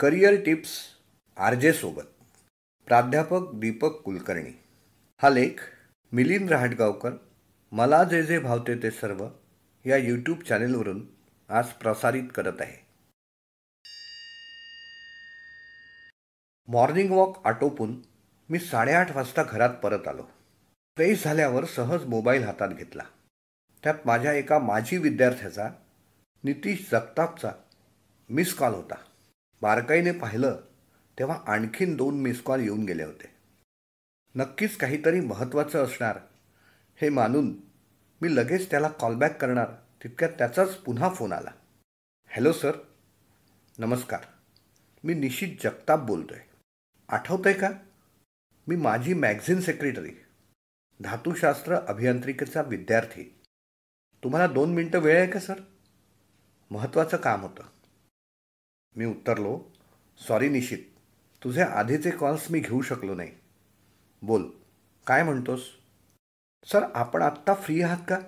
Career tips RJ. सोबत प्राध्यापक दीपक कुलकर्णी. हा लेख मिलिंद रहाटगावकर मला जे जे भावते ते सर्व या यूट्यूब चॅनेलवरून आज प्रसारित करत आहे. मॉर्निंग वॉक आटोपून मी 8:30 वाजता घरात परत आलो. फ्रेश झाल्यावर सहज मोबाईल हातात घेतला. त्यात माझ्या एका माजी विद्यार्थ्याचा नितीश जगतापचा मिस कॉल होता. बारकाईने पाहिलं तेव्हा आणखीन 2 मिस कॉल येऊन गेले होते. नक्कीच काहीतरी महत्त्वाचं असणार हे मानून मी लगेच त्याला कॉलबॅक करणार तितक्यात त्याचाच पुन्हा फोन आला. Hello sir. नमस्कार. मी निशित जगताप बोलतोय. आठवतंय का? मी माझी मॅगझिन सेक्रेटरी, धातुशास्त्र अभियांत्रिकीचा विद्यार्थी. तुम्हाला 2 मिनटं वेळ आहे का सर? महत्त्वाचं काम होतं. मी उत्तरलो, सॉरी निशित, तुझे आधीचे कॉल्स मी घेऊ शकलो नाही. बोल, काय म्हणतोस? सर, आपण आत्ता फ्री आहात का?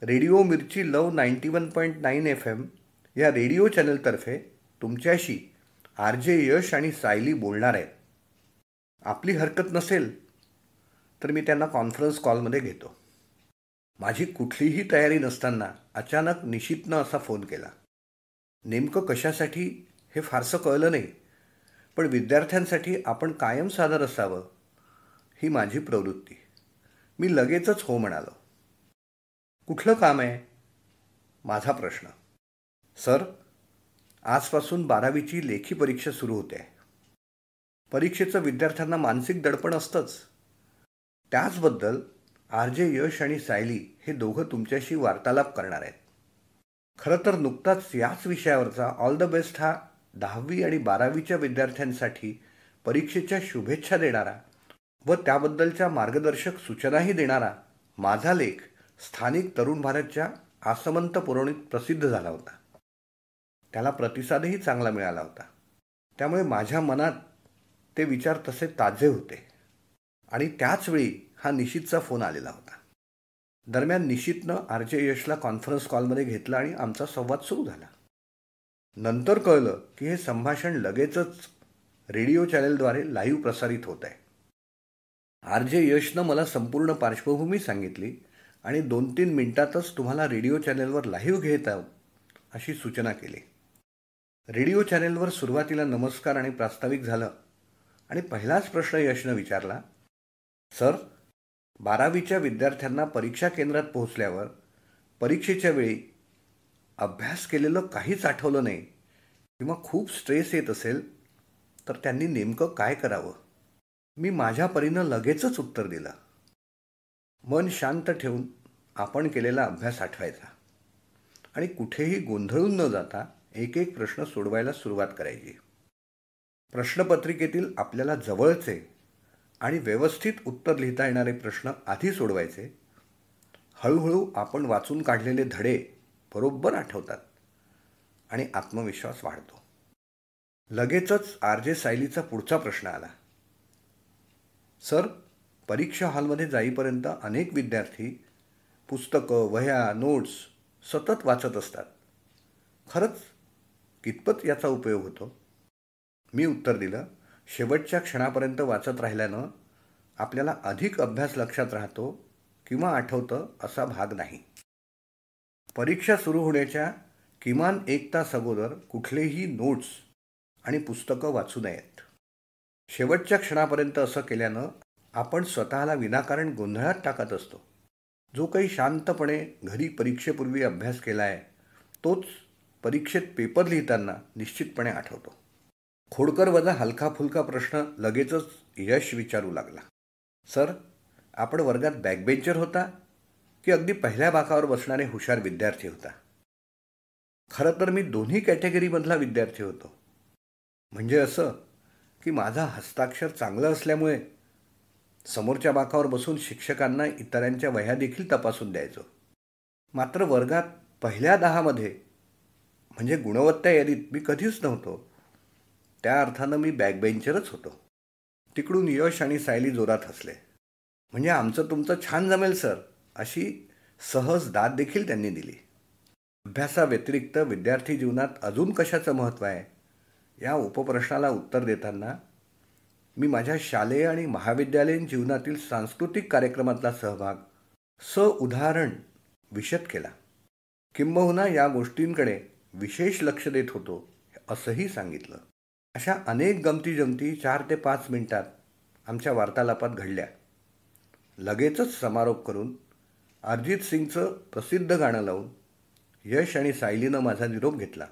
रेडिओ मिर्ची लव 91.9 FM या रेडिओ चॅनलतर्फे तुमच्याशी आर.जे. यश आणि सायली बोलणार आहेत. आपली हरकत नसेल तर मी त्यांना कॉन्फरन्स कॉलमध्ये घेतो. माझी कुठलीही तयारी नसताना अचानक निशितनं असा फोन केला. नेमकं कशासाठी हे फारसं कळलं नाही, पण विद्यार्थ्यांसाठी आपण कायम सादर असावं ही माझी प्रवृत्ती. मी लगेचच हो म्हणालो. कुठलं काम आहे? माझा प्रश्न. सर, आजपासून 12वीची लेखी परीक्षा सुरू होते आहे. परीक्षेचं विद्यार्थ्यांना मानसिक दडपण असतंच. त्याचबद्दल आर.जे. यश आणि सायली हे दोघं तुमच्याशी वार्तालाप करणार आहेत. खरं तर नुकताच याच विषयावरचा ऑल द बेस्ट हा 10वी आणि 12वीच्या विद्यार्थ्यांसाठी परीक्षेच्या शुभेच्छा देणारा व त्याबद्दलच्या मार्गदर्शक सूचनाही देणारा माझा लेख स्थानिक तरुण भारतच्या आसमंत पुरवणीत प्रसिद्ध झाला होता. त्याला प्रतिसादही चांगला मिळाला होता. त्यामुळे माझ्या मनात ते विचार तसे ताजे होते आणि त्याचवेळी हा निशितचा फोन आलेला होता. दरम्यान निशितनं आर.जे. यशला कॉन्फरन्स कॉलमध्ये घेतलं आणि आमचा संवाद सुरू झाला. नंतर कळलं की हे संभाषण लगेचच रेडिओ चॅनेलद्वारे लाईव्ह प्रसारित होत आहे. आर.जे. यशनं मला संपूर्ण पार्श्वभूमी सांगितली आणि 2-3 मिनिटातच तुम्हाला रेडिओ चॅनेलवर लाईव्ह घेत आहोत अशी सूचना केली. रेडिओ चॅनेलवर सुरुवातीला नमस्कार आणि प्रास्ताविक झालं आणि पहिलाच प्रश्न यशनं विचारला. सर, 12वीच्या विद्यार्थ्यांना परीक्षा केंद्रात पोहोचल्यावर परीक्षेच्या वेळी अभ्यास केलेलं काहीच आठवलं नाही किंवा खूप स्ट्रेस येत असेल तर त्यांनी नेमकं काय करावं? मी माझ्या परीनं लगेचच उत्तर दिलं. मन शांत ठेवून आपण केलेला अभ्यास आठवायचा आणि कुठेही गोंधळून न जाता एक एक प्रश्न सोडवायला सुरुवात करायची. प्रश्नपत्रिकेतील आपल्याला जवळचे आणि व्यवस्थित उत्तर लिहिता येणारे प्रश्न आधी सोडवायचे. हळूहळू आपण वाचून काढलेले धडे बरोबर आठवतात आणि आत्मविश्वास वाढतो. लगेचच आर.जे. सायलीचा पुढचा प्रश्न आला. सर, परीक्षा हॉलमध्ये जाईपर्यंत अनेक विद्यार्थी पुस्तकं, वह्या, नोट्स सतत वाचत असतात. खरंच कितपत याचा उपयोग होतो? मी उत्तर दिलं, शेवटच्या क्षणापर्यंत वाचत राहिल्यानं आपल्याला अधिक अभ्यास लक्षात राहतो किंवा आठवतं असा भाग नाही. परीक्षा सुरू होण्याच्या किमान 1 तास अगोदर कुठलेही नोट्स आणि पुस्तकं वाचू नयेत. शेवटच्या क्षणापर्यंत असं केल्यानं आपण स्वतःला विनाकारण गोंधळात टाकत असतो. जो काही शांतपणे घरी परीक्षेपूर्वी अभ्यास केला आहे तोच परीक्षेत पेपर लिहिताना निश्चितपणे आठवतो. खोडकर वजा हलका फुलका प्रश्न लगेचच यश विचारू लागला. सर, आपण वर्गात बॅकबेंचर होता की अगदी पहिल्या बाकावर बसणारे हुशार विद्यार्थी होता? खरं तर मी दोन्ही कॅटेगरीमधला विद्यार्थी होतो. म्हणजे असं की माझा हस्ताक्षर चांगलं असल्यामुळे समोरच्या बाकावर बसून शिक्षकांना इतरांच्या वह्या देखील तपासून द्यायचो. मात्र वर्गात पहिल्या 10मध्ये म्हणजे गुणवत्ता यादीत मी कधीच नव्हतो. त्या अर्थानं मी बॅकबेंचरच होतो. तिकडून यश आणि सायली जोरात हसले. म्हणजे आमचं तुमचं छान जमेल सर, अशी सहज दाद देखील त्यांनी दिली. अभ्यासाव्यतिरिक्त विद्यार्थी जीवनात अजून कशाचं महत्त्व आहे या उपप्रश्नाला उत्तर देताना मी माझ्या शालेय आणि महाविद्यालयीन जीवनातील सांस्कृतिक कार्यक्रमातला सहभाग उदाहरण विशद केला. किंबहुना या गोष्टींकडे विशेष लक्ष देत होतो असंही सांगितलं. अशा अनेक गमती-जमती 4 ते 5 मिनिटात आमच्या वार्तालापात घडल्या. लगेचच समारोप करून अरिजित सिंगचं प्रसिद्ध गाणं लावून यश आणि सायलीनं माझा निरोप घेतला.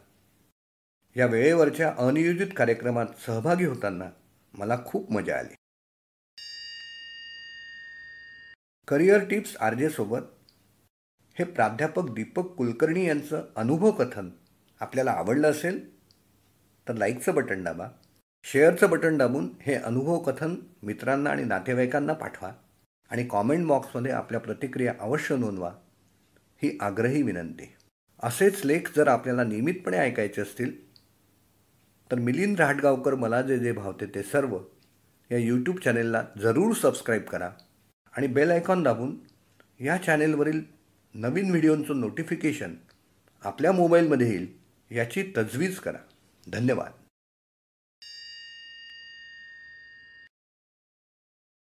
या वेळेवरच्या अनियोजित कार्यक्रमात सहभागी होताना मला खूप मजा आली. करिअर टिप्स RJ सोबत हे प्राध्यापक दीपक कुलकर्णी यांचं अनुभव कथन आपल्याला आवडलं असेल तर लाईकचं बटन दाबा, शेअरचं बटन दाबून हे अनुभव कथन मित्रांना आणि नातेवाईकांना पाठवा आणि कॉमेंट बॉक्समध्ये आपल्या प्रतिक्रिया अवश्य नोंदवा ही आग्रही विनंती. असेच लेख जर आपल्याला नियमितपणे ऐकायचे असतील तर मिलिंद राहटगावकर मला जे जे भावते ते सर्व या यूट्यूब चॅनेलला जरूर सबस्क्राईब करा आणि बेल आयकॉन दाबून या चॅनेलवरील नवीन व्हिडिओंचं नोटिफिकेशन आपल्या मोबाईलमध्ये येईल याची तजवीज करा. धन्यवाद.